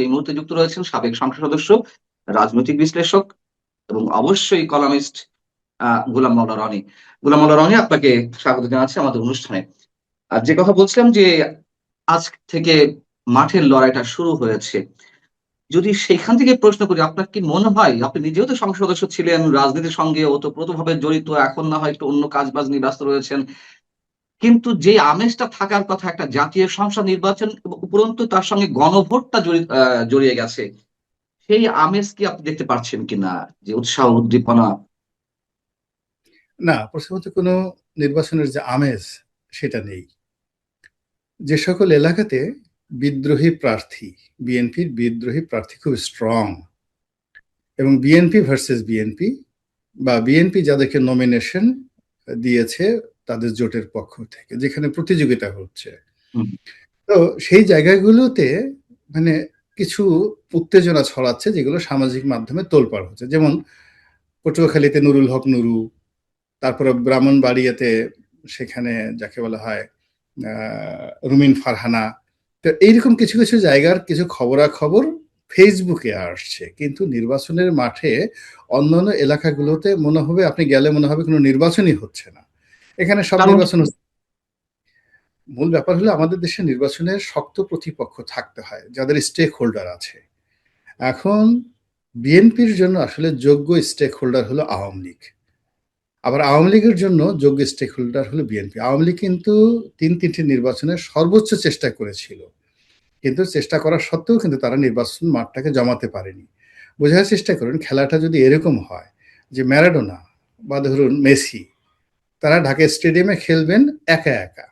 এই মুহূর্তে যুক্ত রয়েছেন সাবেক সংসদ সদস্য, রাজনৈতিক বিশ্লেষক এবং অবশ্যই কলামিস্ট গোলাম মাওলা রনি। গোলাম মাওলা রনি, আপনাকে স্বাগত জানাচ্ছি আমাদের অনুষ্ঠানে। আর যে কথা বলছিলাম যে আজ থেকে মাঠের লড়াইটা শুরু হয়েছে। যদি সেইখান থেকে প্রশ্ন করি, আপনার কি মনে হয়, আপনি নিজেও তো সংসদ সদস্য ছিলেন, রাজনীতির সঙ্গে ওতপ্রোতভাবে জড়িত, এখন না হয় একটু অন্য কাজবাজ নিয়ে ব্যস্ত রয়েছেন। কিন্তু যে আমেজটা থাকার কথা একটা জাতীয় সংসদ নির্বাচন এবং উপরন্তু তার সঙ্গে গণভোটটা জড়িয়ে গেছে, সেই আমেজ কি আপনি দেখতে পাচ্ছেন কিনা? যে উৎসাহ উদ্দীপনা। না, প্রথমত কোনো নির্বাচনের যে আমেজ সেটা নেই। যে সকল এলাকাতে বিদ্রোহী প্রার্থী, বিএনপির বিদ্রোহী প্রার্থী খুব স্ট্রং, এবং বিএনপি ভার্সেস বিএনপি বা বিএনপি যাদেরকে নমিনেশন দিয়েছে তাদের জোটের পক্ষ থেকে, যেখানে প্রতিযোগিতা হচ্ছে, হুম। তো সেই জায়গাগুলোতে মানে কিছু উত্তেজনা ছড়াচ্ছে, যেগুলো সামাজিক মাধ্যমে তোলপাড় হচ্ছে। যেমন পটুয়াখালীতে নুরুল হক নুরু, তারপরে ব্রাহ্মণবাড়িয়াতে সেখানে যাকে বলা হয় রুমিন ফারহানা। তো এইরকম কিছু কিছু জায়গার কিছু খবরাখবর ফেসবুকে আসছে, কিন্তু নির্বাচনের মাঠে অন্যান্য এলাকাগুলোতে মনে হবে, আপনি গেলে মনে হবে কোনো নির্বাচনই হচ্ছে না। এখানে সব কারণ নির্বাচন হচ্ছে। মূল ব্যাপার হলো আমাদের দেশে নির্বাচনের শক্ত প্রতিপক্ষ থাকতে হয়, যাদের স্টেক হোল্ডার আছে। এখন বিএনপির জন্য আসলে যোগ্য স্টেক হোল্ডার হলো আওয়ামী লীগ, আবার আওয়ামী লীগের জন্য যোগ্য স্টেক হোল্ডার হলো বিএনপি। আওয়ামী লীগ কিন্তু তিনটি নির্বাচনে সর্বোচ্চ চেষ্টা করেছিল, কিন্তু চেষ্টা করা সত্ত্বেও কিন্তু তারা নির্বাচন মাঠটাকে জমাতে পারেনি। বোঝার চেষ্টা করুন, খেলাটা যদি এরকম হয় যে ম্যারাডোনা বা ধরুন মেসি, তারা ঢাকা স্টেডিয়ামে খেলবেন একা একা,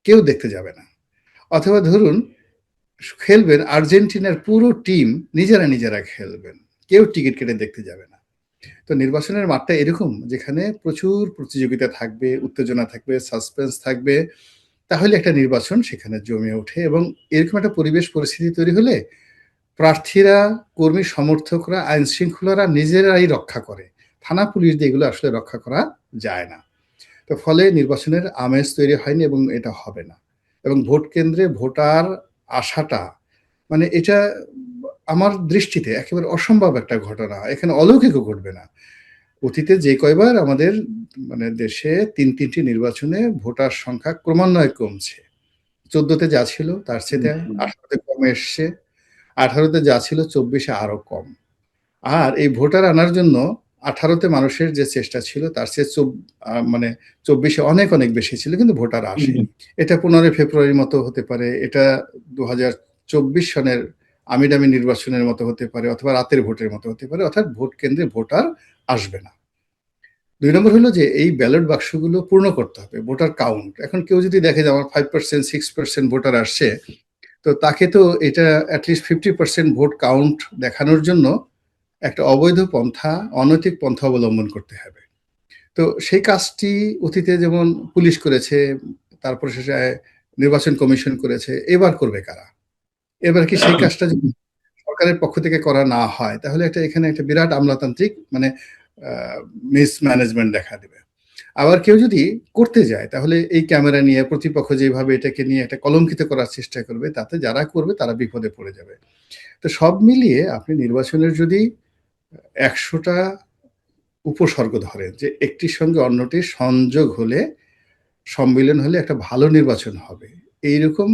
কেউ দেখতে যাবে না। অথবা ধরুন খেলবেন আর্জেন্টিনার পুরো টিম নিজেরা নিজেরা খেলবেন, কেউ টিকিট কেটে দেখতে যাবে না। তো নির্বাচনের মাঠটা এরকম, যেখানে প্রচুর প্রতিযোগিতা থাকবে, উত্তেজনা থাকবে, সাসপেন্স থাকবে, তাহলে একটা নির্বাচন সেখানে জমে ওঠে। এবং এরকম একটা পরিবেশ পরিস্থিতি তৈরি হলে প্রার্থীরা, কর্মী সমর্থকরা, আইন শৃঙ্খলারা নিজেরাই রক্ষা করে। থানা পুলিশ দিয়ে এগুলো আসলে রক্ষা করা যায় না। তো ফলে নির্বাচনের আমেজ তৈরি হয়নি এবং এটা হবে না। এবং ভোট কেন্দ্রে ভোটার আসাটা মানে এটা আমার দৃষ্টিতে একেবারে অসম্ভব একটা ঘটনা। এখানে অলৌকিকও ঘটবে না। অতীতে যে কয়বার আমাদের মানে দেশে তিনটি নির্বাচনে ভোটার সংখ্যা ক্রমান্বয়ে কমছে। 14তে যা ছিল তার চেয়ে 18তে কমে এসছে, 18তে যা ছিল 24-এ আরো কম। আর এই ভোটার আনার জন্য 18তে মানুষের যে চেষ্টা ছিল তার চেয়ে মানে 24-এ অনেক অনেক বেশি ছিল, কিন্তু ভোটার আসেনি। এটা 15 ফেব্রুয়ারির মতো হতে পারে, এটা 2024 সনের আমিডামি নির্বাচনের মতো হতে পারে, অথবা রাতের ভোটের মতো হতে পারে, অর্থাৎ ভোট কেন্দ্রে ভোটার আসবে না। 2 নম্বর হলো যে এই ব্যালট বাক্সগুলো পূর্ণ করতে হবে, ভোটার কাউন্ট। এখন কেউ যদি দেখে যে আমার 5% 6% ভোটার আসছে, তো তাকে তো এটা অ্যাটলিস্ট 50% ভোট কাউন্ট দেখানোর জন্য একটা অবৈধ পন্থা, অনৈতিক পন্থা অবলম্বন করতে হবে। তো সেই কাজটি অতীতে যেমন পুলিশ করেছে, তারপরে শেষে নির্বাচন কমিশন করেছে, এবার করবে কারা? এবার কি সেই কাজটা যদি সরকারের পক্ষ থেকে করা না হয়, তাহলে এখানে একটা বিরাট আমলাতান্ত্রিক মানে মিসম্যানেজমেন্ট দেখা দেবে। আবার কেউ যদি করতে যায়, তাহলে এই ক্যামেরা নিয়ে প্রতিপক্ষ যেভাবে এটাকে নিয়ে একটা কলঙ্কিত করার চেষ্টা করবে, তাতে যারা করবে তারা বিপদে পড়ে যাবে। তো সব মিলিয়ে আপনি নির্বাচনের যদি 100টা উপসর্গ ধরেন, যে একটির সঙ্গে অন্যটির সংযোগ হলে, সম্মিলন হলে একটা ভালো নির্বাচন হবে, এইরকম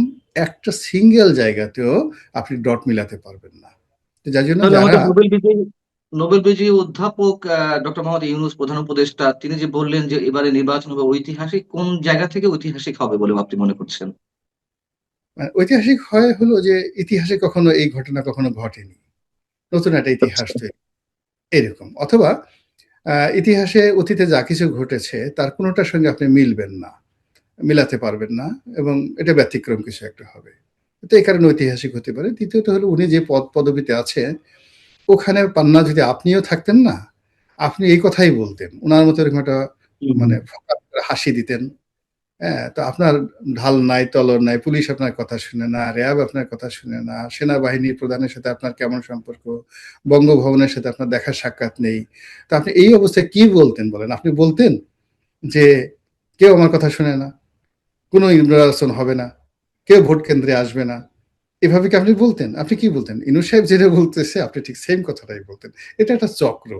একটা সিঙ্গেল জায়গাতেও আপনি ডট মিলাতে পারবেন না। যার জন্য তাহলে যারা আমাদের নোবেল বিজয়ী অধ্যাপক ডক্টর মোহাম্মদ ইউনূস, প্রধান উপদেষ্টা, তিনি যে বললেন যে এবারে নির্বাচন হবে ঐতিহাসিক, কোন জায়গা থেকে ঐতিহাসিক হবে বলে আপনি মনে করছেন? ঐতিহাসিক হয় হলো যে ইতিহাসে কখনো এই ঘটনা কখনো ঘটেনি, নতুন একটা ইতিহাস তৈরি এরকম। অথবা ইতিহাসে অতীতে যা কিছু ঘটেছে তার কোনোটার সঙ্গে আপনি মিলবেন না, মিলাতে পারবেন না, এবং এটা ব্যতিক্রম কিছু একটা হবে। তো এই কারণে ঐতিহাসিক হতে পারে। দ্বিতীয়ত হলো উনি যে পদবিতে আছে, ওখানে পান্না যদি আপনিও থাকতেন না, আপনি এই কথাই বলতেন, ওনার মতো এরকম একটা মানে হাসি দিতেন। হ্যাঁ, তো আপনার ঢাল নাই, তলোয়ার নাই, পুলিশ আপনার কথা শুনে না, র্যাব আপনার কথা শুনে না, সেনাবাহিনীর প্রধানের সাথে আপনার কেমন সম্পর্ক, বঙ্গভবনের সাথে আপনার দেখা সাক্ষাৎ নেই। তো আপনি এই অবস্থায় কি বলতেন বলেন? আপনি বলতেন যে কেউ আমার কথা শুনে না, কোনো নির্বাচন হবে না, কেউ ভোট কেন্দ্রে আসবে না, এভাবে কি আপনি বলতেন? আপনি কি বলতেন? ইনুস সাহেব যেটা বলতেছে আপনি ঠিক সেম কথাটাই বলতেন। এটা একটা চক্র।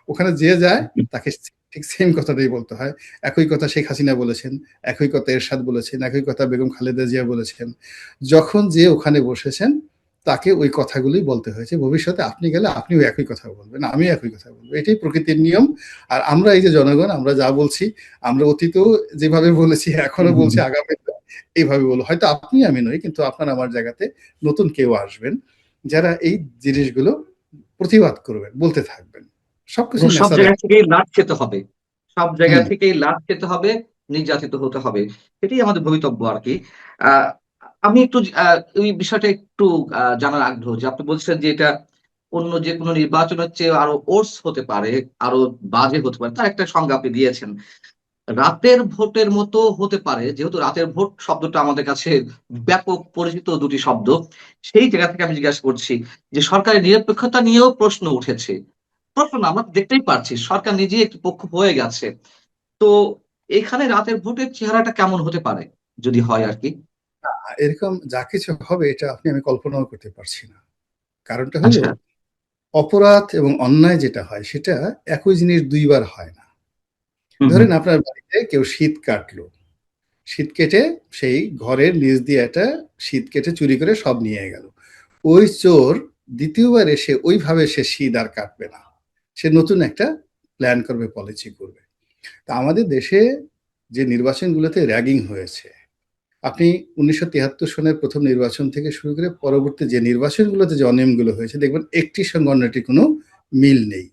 ওখানে যে যায় তাকে ঠিক সেম কথাটাই বলতে হয়। একই কথা শেখ হাসিনা বলেছেন, একই কথা এরশাদ বলেছেন, একই কথা বেগম খালেদা জিয়া বলেছেন। যখন যে ওখানে বসেছেন তাকে ওই কথাগুলোই বলতে হয়েছে। ভবিষ্যতে আপনি গেলে আপনিও একই কথা বলবেন, আমিও একই কথা বলব। এটাই প্রকৃতির নিয়ম। আর আমরা এই যে জনগণ আমরা যা বলছি, আমরা অতীতেও যেভাবে বলেছি এখনো বলছি আগামীতেও এইভাবে বলবো। হয়তো আপনি আমি নই, কিন্তু আপনার আমার জায়গাতে নতুন কেউ আসবেন যারা এই জিনিসগুলো প্রতিবাদ করবেন, বলতে থাকবেন। সবকিছু এবং সব ন্যাচারাল। জায়গা থেকেই লাট খেতে হবে, সব জায়গা হুম। থেকেই লাট খেতে হবে, নির্যাতিত হতে হবে, এটাই আমাদের ভবিতব্য আর কি। আহ, আমি একটু ওই বিষয়টা একটু জানার আগ্রহ যে আপনি বলছেন যে এটা অন্য যে কোনো নির্বাচনের চেয়ে আরো ওর্স হতে পারে, আরো বাজে হতে পারে, তার একটা সংজ্ঞা আপনি দিয়েছেন। রাতের ভোটের মতো হতে পারে, যেহেতু রাতের ভোট শব্দটা আমাদের কাছে ব্যাপক পরিচিত দুটি শব্দ, সেই জায়গা থেকে আমি জিজ্ঞাসা করছি যে সরকারের নিরপেক্ষতা নিয়েও প্রশ্ন উঠেছে। প্রশ্ন না, আমরা দেখতেই পাচ্ছি সরকার নিজেই একটি পক্ষ হয়ে গেছে। তো এখানে রাতের ভোটের চেহারাটা কেমন হতে পারে যদি হয় আর কি? এরকম যা কিছু হবে এটা আমি কল্পনাও করতে পারছি না। কারণটা হলো আচ্ছা। অপরাধ এবং অন্যায় যেটা হয় সেটা একই জিনিস দুইবার হয় না। হুম হুম। ধরেন আপনার বাড়িতে কেউ শীত কাটলো। শীত কেটে সেই ঘরের নিচ দিয়ে একটা শীত কেটে চুরি করে সব নিয়ে গেল। ওই চোর দ্বিতীয়বার এসে ওইভাবে সে শীত আর কাটবে না। সে নতুন একটা প্ল্যান করবে, পলিসি করবে। তা আমাদের দেশে যে নির্বাচনগুলোতে র্যাগিং হয়েছে, আপনি ১৯৭৩ সনের প্রথম নির্বাচন থেকে শুরু করে পরবর্তী যে নির্বাচনগুলোতে যে অনিয়মগুলো হয়েছে দেখবেন একটির সঙ্গে অন্যটির কোনো মিল নেই।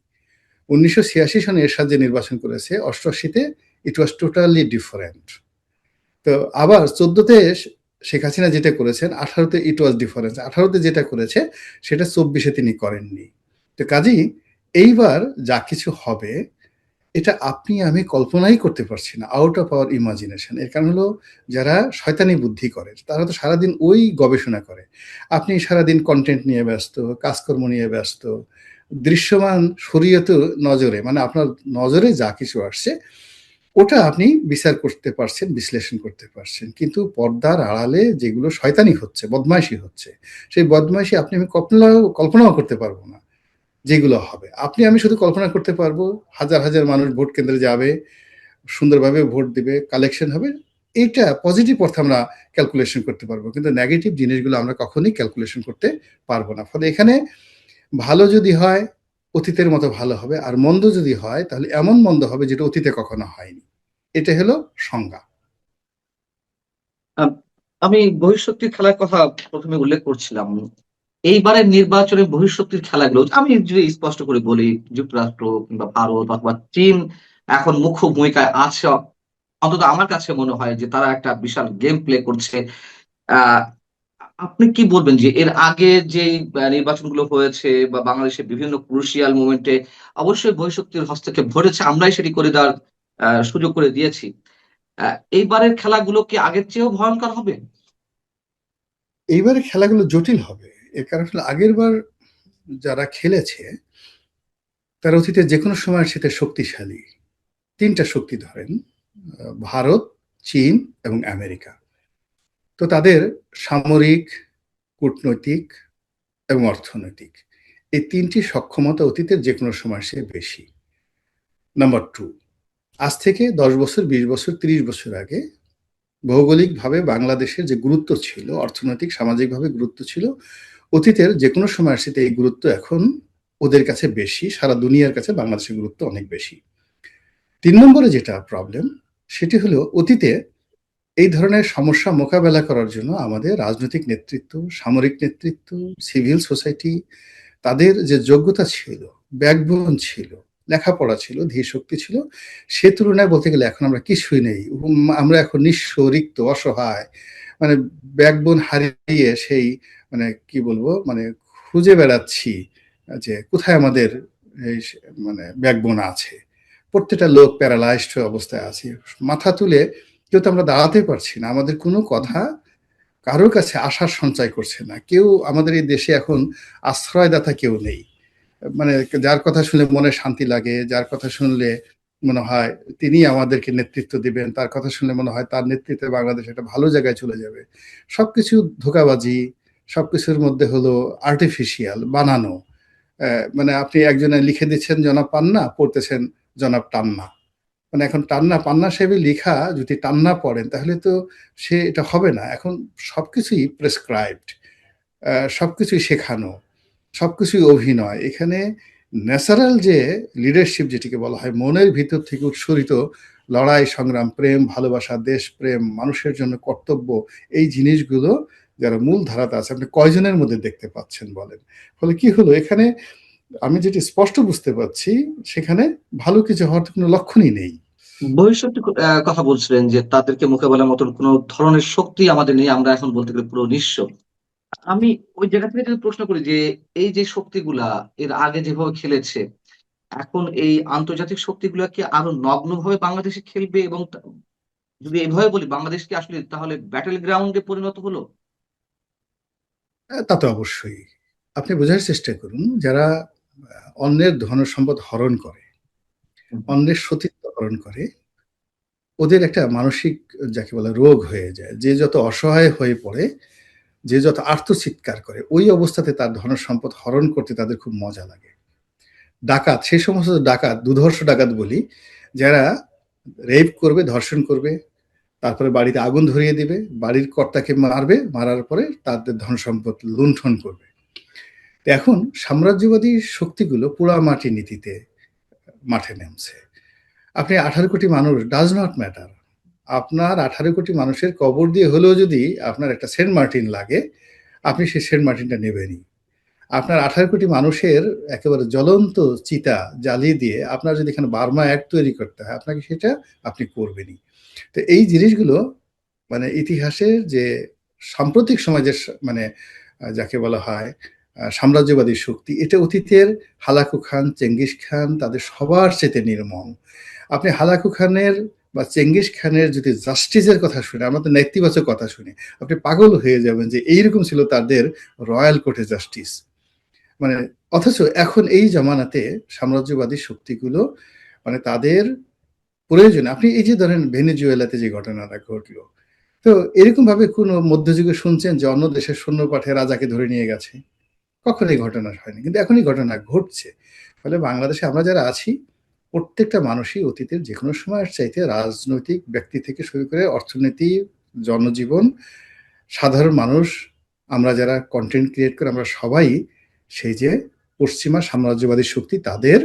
১৯৮৬ সনে এরশাদ যে নির্বাচন করেছে, ৮৮তে ইট ওয়াজ টোটালি ডিফারেন্ট। তো আবার ১৪তে শেখ হাসিনা যেটা করেছেন, ১৮তে ইট ওয়াজ ডিফারেন্স। ১৮তে যেটা করেছে সেটা ২৪-এ তিনি করেননি। তো কাজেই এইবার যা কিছু হবে এটা আপনি আমি কল্পনাই করতে পারছি না, আউট অফ আওয়ার ইমাজিনেশন। এর কারণ হলো যারা শয়তানি বুদ্ধি করে তারা তো সারাদিন ওই গবেষণা করে। আপনি সারাদিন কন্টেন্ট নিয়ে ব্যস্ত, কাজকর্ম নিয়ে ব্যস্ত, দৃশ্যমান শরীয়ত নজরে মানে আপনার নজরে যা কিছু আসছে ওটা আপনি বিচার করতে পারছেন, বিশ্লেষণ করতে পারছেন। কিন্তু পর্দার আড়ালে যেগুলো শয়তানি হচ্ছে, বদমাইশি হচ্ছে, সেই বদমাইশি আপনি আমি কল্পনাও করতে পারবো না যেগুলো হবে। আপনি আমি শুধু কল্পনা করতে পারবো হাজার, হাজার মানুষ ভোট কেন্দ্রে যাবে, সুন্দরভাবে ভোট দিবে, কালেকশন হবে। এইটা পজিটিভ অর্থে আমরা ক্যালকুলেশন করতে পারবো। কিন্তু নেগেটিভ জিনিসগুলো আমরা কখনোই ক্যালকুলেশন করতে পারবো না। ফলে এখানে ভালো যদি হয়, অতীতের মতো ভালো হবে। আর মন্দ যদি হয় তাহলে এমন মন্দ হবে যেটা অতীতে কখনো হয়নি। এটা হলো সংজ্ঞা। আম, আমি বহিঃশক্তির খেলার কথা প্রথমে উল্লেখ করছিলাম। এইবারের নির্বাচনে বহিঃশক্তির খেলাগুলো আমি যদি স্পষ্ট করে বলি, যুক্তরাষ্ট্র কিংবা ভারত অথবা চীন এখন মুখ্য ভূমিকায় আছে। অন্তত আমার কাছে মনে হয় যে তারা একটা বিশাল গেম প্লে করছে। আহ আপনি কি বলবেন যে এর আগে যে নির্বাচনগুলো হয়েছে বা বাংলাদেশের বিভিন্ন ক্রুশিয়াল মোমেন্টে অবশ্যই বহিঃশক্তির হস্তক্ষেপ ঘটেছে, আমরাই সেটি করে দেওয়ার সুযোগ করে দিয়েছি। এইবারের খেলাগুলো কি আগের চেয়েও ভয়ঙ্কর হবে? এইবারে খেলাগুলো জটিল হবে। এর কারণ হলো আগেরবার যারা খেলেছে তারা অতীতে যেকোনো সময়ের সাথে শক্তিশালী। ৩ টা শক্তি ধরেন, ভারত, চীন এবং আমেরিকা। তো তাদের সামরিক, কূটনৈতিক এবং অর্থনৈতিক এই ৩ টি সক্ষমতা অতীতের যেকোনো সময়ের চেয়ে বেশি। নাম্বার 2, আজ থেকে ১০ বছর, ২০ বছর, ৩০ বছর আগে ভৌগোলিকভাবে বাংলাদেশের যে গুরুত্ব ছিল, অর্থনৈতিক, সামাজিকভাবে গুরুত্ব ছিল, অতীতের যেকোনো সময়ের সাথে এই গুরুত্ব এখন ওদের কাছে বেশি। সারা দুনিয়ার কাছে বাংলাদেশের গুরুত্ব অনেক বেশি। ৩ নম্বরে যেটা প্রবলেম সেটি হলো অতীতে এই ধরনের সমস্যা মোকাবেলা করার জন্য আমাদের রাজনৈতিক নেতৃত্ব, সামরিক নেতৃত্ব, সিভিল সোসাইটি তাদের যে যোগ্যতা ছিল, ব্যাকবোন ছিল, লেখাপড়া ছিল, ধীশক্তি ছিল, সে তুলনায় বলতে গেলে এখন আমরা কিছুই নেই। আমরা এখন নিঃস্ব, রিক্ত, অসহায়। মানে ব্যাকবোন হারিয়ে সেই মানে কি বলবো মানে খুঁজে বেড়াচ্ছি যে কোথায় আমাদের এই মানে ব্যাকবোন আছে। প্রত্যেকটা লোক প্যারালাইজড হয়ে অবস্থায় আছি। মাথা তুলে কেউ তো আমরা দাঁড়াতে পারছি না। আমাদের কোনো কথা কারোর কাছে আশার সঞ্চয় করছে না। কেউ আমাদের এই দেশে এখন আশ্রয়দাতা কেউ নেই। মানে যার কথা শুনলে মনে শান্তি লাগে, যার কথা শুনলে মনে হয় তিনি আমাদেরকে নেতৃত্ব দিবেন, তার কথা শুনলে মনে হয় তার নেতৃত্বে বাংলাদেশ একটা ভালো জায়গায় চলে যাবে। সবকিছু ধোঁকাবাজি, সবকিছুর মধ্যে হলো আর্টিফিশিয়াল বানানো। মানে আপনি একজনে লিখে দিচ্ছেন জনাব পান্না, পড়তেছেন জনাব টান্না। মানে এখন টান্না পান্না সাহেবে লিখা যদি টান্না পড়েন তাহলে তো সে এটা হবে না। এখন সবকিছুই প্রেসক্রাইবড, সবকিছুই শেখানো, সবকিছুই অভিনয়। এখানে ন্যাচারাল যে লিডারশিপ যেটিকে বলা হয়, মনের ভিতর থেকে উৎসরিত লড়াই সংগ্রাম, প্রেম ভালোবাসা, দেশপ্রেম, মানুষের জন্য কর্তব্য, এই জিনিসগুলো যারা মূল ধারাতে আছে আপনি কয়জনের মধ্যে দেখতে পাচ্ছেন বলেন? ফলে কি হলো এখানে, আমি যেটি স্পষ্ট বুঝতে পারছি সেখানে ভালো কিছু হওয়ার তো কোনো লক্ষণই নেই। ভবিষ্যতের কথা বলছিলেন যে তাদেরকে মোকাবেলার মতন কোন ধরনের শক্তি আমাদের নেই, আমরা এখন বলতে গেলে পুরো নিঃস্ব। আমি ওই জায়গা থেকে যদি প্রশ্ন করি যে এই যে শক্তিগুলা এর আগে যেভাবে খেলেছে, এখন এই আন্তর্জাতিক শক্তিগুলা কি আরো নগ্নভাবে বাংলাদেশে খেলবে? এবং যদি এভাবে বলি, বাংলাদেশ কি আসলে তাহলে ব্যাটল গ্রাউন্ডে পরিণত হলো? তা তো অবশ্যই। আপনি বোঝার চেষ্টা করুন, যারা অন্যের ধন সম্পদ হরণ করে, হুম, অন্যের সতীত্ব হরণ করে, ওদের একটা মানসিক যাকে বলে রোগ হয়ে যায়। যে যত অসহায় হয়ে পড়ে, যে যত আর্তচিৎকার করে, ওই অবস্থাতে তার ধন সম্পদ হরণ করতে তাদের খুব মজা লাগে। ডাকাত, সেই সমস্ত ডাকাত, দুর্ধর্ষ ডাকাত বলি, যারা রেপ করবে, ধর্ষণ করবে, তারপরে বাড়িতে আগুন ধরিয়ে দিবে, বাড়ির কর্তাকে মারবে, মারার পরে তাদের ধন সম্পদ লুণ্ঠন করবে। তো এখন সাম্রাজ্যবাদী শক্তিগুলো পোড়ামাটি নীতিতে মাঠে নামছে। আপনি 18 কোটি মানুষ, ডাজ নট ম্যাটার। আপনার 18 কোটি মানুষের কবর দিয়ে হলেও যদি আপনার একটা সেন্ট মার্টিন লাগে, আপনি সেই সেন্ট মার্টিনটা নেবেনই। আপনার 18 কোটি মানুষের একেবারে জ্বলন্ত চিতা জ্বালিয়ে দিয়ে আপনার যদি এখানে বার্মা অ্যাক্ট তৈরি করতে হয়, আপনাকে সেটা আপনি করবেনই। তো এই জিনিসগুলো মানে ইতিহাসের যে সাম্প্রতিক সমাজের মানে যাকে বলা হয় সাম্রাজ্যবাদী শক্তি, এটা অতীতের হালাকু খান, চেঙ্গিস খান, তাদের সবার চেয়ে নির্মম। আপনি হালাকু খানের বা চেঙ্গিস খানের যদি জাস্টিসের কথা শুনে, আমরা তো নেতিবাচক কথা শুনি, আপনি পাগল হয়ে যাবেন যে এইরকম ছিল তাদের রয়্যাল কোর্টে জাস্টিস। মানে অথচ এখন এই জামানাতে সাম্রাজ্যবাদী শক্তিগুলো মানে তাদের প্রয়োজনে, আপনি এই যে ধরেন ভেনেজুয়েলাতে যে ঘটনাটা ঘটলো, তো এরকম ভাবে কোনো মধ্যযুগে শুনছেন যে অন্য দেশের সৈন্য পাঠিয়ে রাজাকে ধরে নিয়ে গেছে? কখনো এই ঘটনা হয়নি, কিন্তু এখন এই ঘটনা ঘটছে। ফলে বাংলাদেশে আমরা যারা আছি, প্রত্যেকটা মানুষই অতীতের যে কোনো সময়ের চাইতে রাজনৈতিক ব্যক্তি থেকে শুরু করে অর্থনীতি, জনজীবন, সাধারণ মানুষ, আমরা যারা কন্টেন্ট ক্রিয়েট করে, আমরা সবাই সেই যে পশ্চিমা সাম্রাজ্যবাদী শক্তি তাদের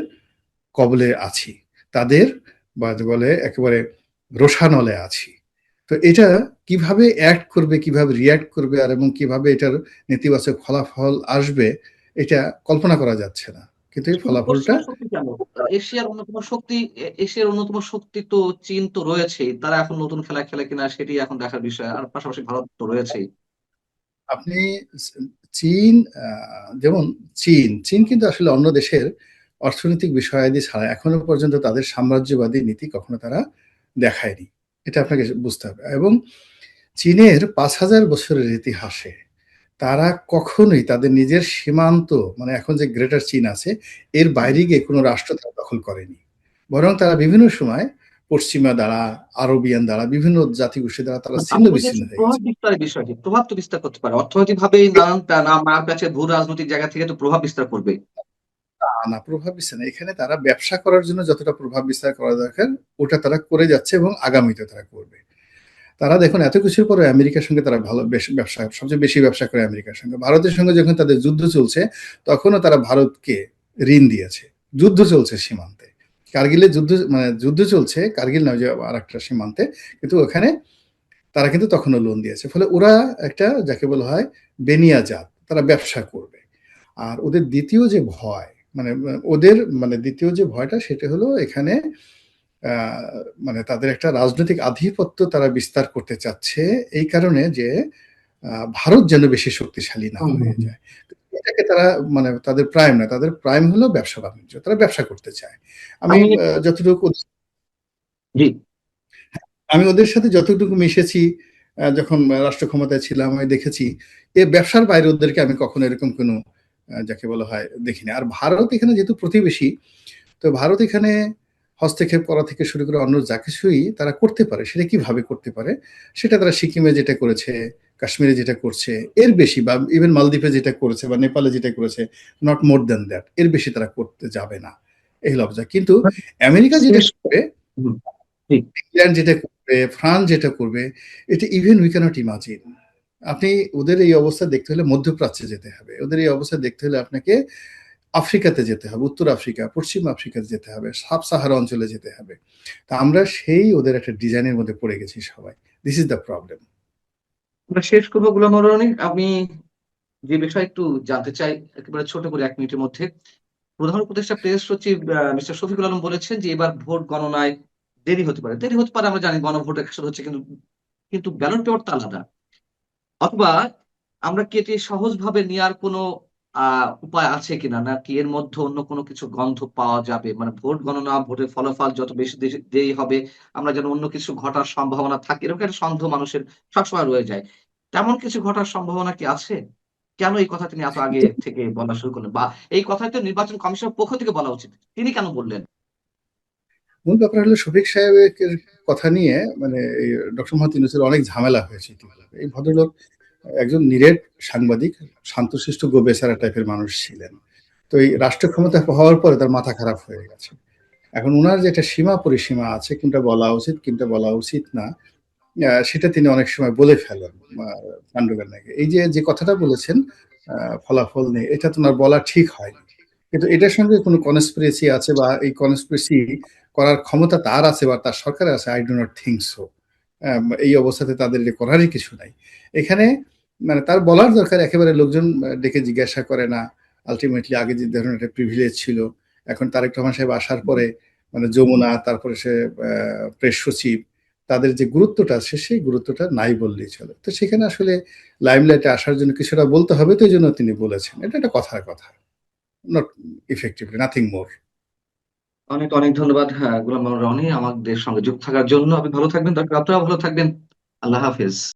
কবলে আছি, তাদের বা বলে একেবারে রোষানলে আছি। তো এটা কিভাবে অ্যাক্ট করবে, কিভাবে রিয়্যাক্ট করবে, আর এবং কিভাবে এটার নেতিবাচক ফলাফল আসবে, এটা কল্পনা করা যাচ্ছে না। কিন্তু এই শুধু ফলাফলটা পশ্চিমা শক্তি কেন? এশিয়ার অন্যতম শক্তি, এশিয়ার অন্যতম শক্তি তো চীন তো রয়েছেই। তারা এখন নতুন খেলা খেলে কিনা সেটি এখন দেখার বিষয়। আর পাশাপাশি ভারত তো রয়েছেই। আপনি চীন, যেমন চীন কিন্তু আসলে অন্য দেশের অর্থনৈতিক বিষয়াদি ছাড়া এখনো পর্যন্ত তাদের সাম্রাজ্যবাদী নীতি কখনো তারা দেখায়নি। এটা আপনাকে বুঝতে হবে। এবং চীনের 5,000 বছরের ইতিহাসে তারা কখনোই তাদের নিজের সীমান্ত, মানে এখন যে গ্রেটার চীন আছে, এর বাইরে গিয়ে কোনো রাষ্ট্র তারা দখল করেনি। বরং তারা বিভিন্ন সময় পশ্চিমা দ্বারা, আরবিয়ান দ্বারা, বিভিন্ন জাতিগোষ্ঠী দ্বারা তারা ছিন্ন আমি বলছি বিচ্ছিন্ন হচ্ছে হয়ে প্রভাব গেছে। বিস্তারের বিষয়টি। প্রভাব তো বিস্তার করতে পারে। অর্থনৈতিকভাবেই নানান মার কাছে ভূ রাজনৈতিক জায়গা থেকে তো প্রভাব বিস্তার করবে। না, প্রভাব বিস্তার না। এখানে তারা ব্যবসা করার জন্য যতটা প্রভাব বিস্তার করা দরকার, ওটা তারা করে যাচ্ছে এবং আগামীতে তারা করবে। তারা দেখুন এত কিছুর পরে আমেরিকার সঙ্গে তারা ভালো বেশ ব্যবসা, সবচেয়ে বেশি ব্যবসা করে আমেরিকার সঙ্গে। ভারতের সঙ্গে যখন তাদের যুদ্ধ চলছে, তখনও তারা ভারতকে ঋণ দিয়েছে। যুদ্ধ চলছে সীমান্তে। কার্গিলের যুদ্ধ, মানে যুদ্ধ চলছে, কার্গিল নয় যে আরেকটা সীমান্তে, কিন্তু ওখানে তারা কিন্তু তখনও লোন দিয়েছে। ফলে ওরা একটা যাকে বলা হয় বেনিয়া জাত, তারা ব্যবসা করবে। আর ওদের দ্বিতীয় যে ভয়, মানে ওদের মানে দ্বিতীয় যে ভয়টা সেটা হলো এখানে মানে তাদের একটা রাজনৈতিক আধিপত্য তারা বিস্তার করতে চাচ্ছে, এই কারণে যে ভারত যেন বেশি শক্তিশালী না হুম, হুম, হয়ে হুম। যায়। এটাকে তারা মানে তাদের প্রাইম না, তাদের প্রাইম হলো ব্যবসা বাণিজ্য, তারা ব্যবসা করতে চায়। আমি আমি যতটুকু, জি। আমি ওদের সাথে যতটুকু মিশেছি, যখন রাষ্ট্র ক্ষমতায় ছিলাম, আমি দেখেছি এ ব্যবসার বাইরে ওদেরকে আমি কখনো এরকম কোনো যাকে বলা হয় দেখিনি। আর ভারত এখানে যেহেতু প্রতিবেশী, তো ভারত এখানে হস্তক্ষেপ করা থেকে শুরু করে অন্য যা কিছুই তারা করতে পারে, সেটা কিভাবে করতে পারে, সেটা তারা সিকিমে যেটা করেছে, কাশ্মীরে যেটা করছে এর বেশি, বা ইভেন মালদ্বীপে যেটা করেছে বা নেপালে যেটা করেছে, নট মোর দেন দ্যাট, এর বেশি তারা করতে যাবে না। এই হলো অবস্থা। কিন্তু আমেরিকা যেটা শেষ করবে, হুম, ঠিক। ইংল্যান্ড যেটা করবে, ফ্রান্স যেটা করবে, এটা ইভেন উই ক্যানট ইমাজিন। আপনি ওদের এই অবস্থা দেখতে হলে মধ্যপ্রাচ্যে যেতে হবে, ওদের এই অবস্থা দেখতে হলে আপনাকে আফ্রিকাতে যেতে হবে, উত্তর আফ্রিকা, পশ্চিম আফ্রিকাতে যেতে হবে, সাব সাহারা অঞ্চলে যেতে হবে। তা আমরা সেই ওদের একটা ডিজাইনের মধ্যে পড়ে গেছি সবাই। This is the problem. আমরা শেষ করবো গোলাম মাওলা রনি। আমি যে বিষয়ে একটু জানতে চাই একেবারে ছোট করে ১ মিনিটের মধ্যে। প্রধান উপদেষ্টা প্রেস সচিব মিস্টার শফিকুল আলম বলেছেন যে এবার ভোট গণনায় দেরি হতে পারে। দেরি হতে পারে আমরা জানি গণভোট একসাথে হচ্ছে কিন্তু কিন্তু ব্যালট পেপার তো আলাদা। অথবা আমরা কি এটি সহজভাবে নেয়ার কোনো উপায় আছে কিনা? নাকি এর মধ্যে অন্য কোনো কিছু গন্ধ পাওয়া যাবে? মানে ভোট গণনা, ভোটের ফলাফল যত বেশি দেরি হবে, আমরা যেন অন্য কিছু ঘটার সম্ভাবনা থাকে, এরকম একটা সন্দেহ মানুষের সবসময় রয়ে যায়। তেমন কিছু ঘটার সম্ভাবনা কি আছে? কেন এই কথা তিনি এত আগে থেকে বলা শুরু করলেন? বা এই কথাই তো নির্বাচন কমিশনের পক্ষ থেকে বলা উচিত। তিনি কেন বললেন? মূল ব্যাপার হলো শফিক সাহেবের কথা নিয়ে, মানে এই ডক্টর মোহাম্মদ ইউনূসের অনেক ঝামেলা হয়েছে ইতিপূর্বে। এই ভদ্রলোক একজন নিরেট সাংবাদিক, শান্তশিষ্ট গোবেচারা টাইপের মানুষ ছিলেন। তো এই রাষ্ট্র ক্ষমতা হওয়ার পরে তার মাথা খারাপ হয়ে গেছে। এখন উনার যে একটা সীমা পরিসীমা আছে, কোনটা বলা উচিত কোনটা বলা উচিত না, সেটা তিনি অনেক সময় বলে ফেলেন কাণ্ডজ্ঞান নাকি। এই যে যে কথাটা বলেছেন ফলাফল নিয়ে, এটা তো ওনার বলা ঠিক হয়নি। কিন্তু এটার সঙ্গে কোনো কনস্পিরেসি আছে বা এই কনস্পিরেসি করার ক্ষমতা তার আছে বা তার সরকারের আছে, I do not think so. এই অবস্থাতে তাদের এটা করারই কিছু নাই এখানে। মানে তার বলার দরকার, একেবারে লোকজন ডেকে জিজ্ঞাসা করে না। আলটিমেটলি আগে যে ধরনের একটা প্রিভিলেজ ছিল, এখন তারেক রহমান সাহেব আসার পরে মানে যমুনা, তারপরে সে প্রেস সচিব, তাদের যে গুরুত্বটা আছে সেই গুরুত্বটা নাই বললেই চলে। তো সেখানে আসলে লাইমলাইটে আসার জন্য কিছুটা বলতে হবে, তো এই জন্য তিনি বলেছেন। এটা একটা কথার কথা, নট ইফেক্টিভলি, নাথিং মোর। অনেক, অনেক ধন্যবাদ গোলাম মাওলা রনি আমাদের সঙ্গে যুক্ত থাকার জন্য। আপনি ভালো থাকবেন, আপনারাও ভালো থাকবেন। আল্লাহ হাফেজ।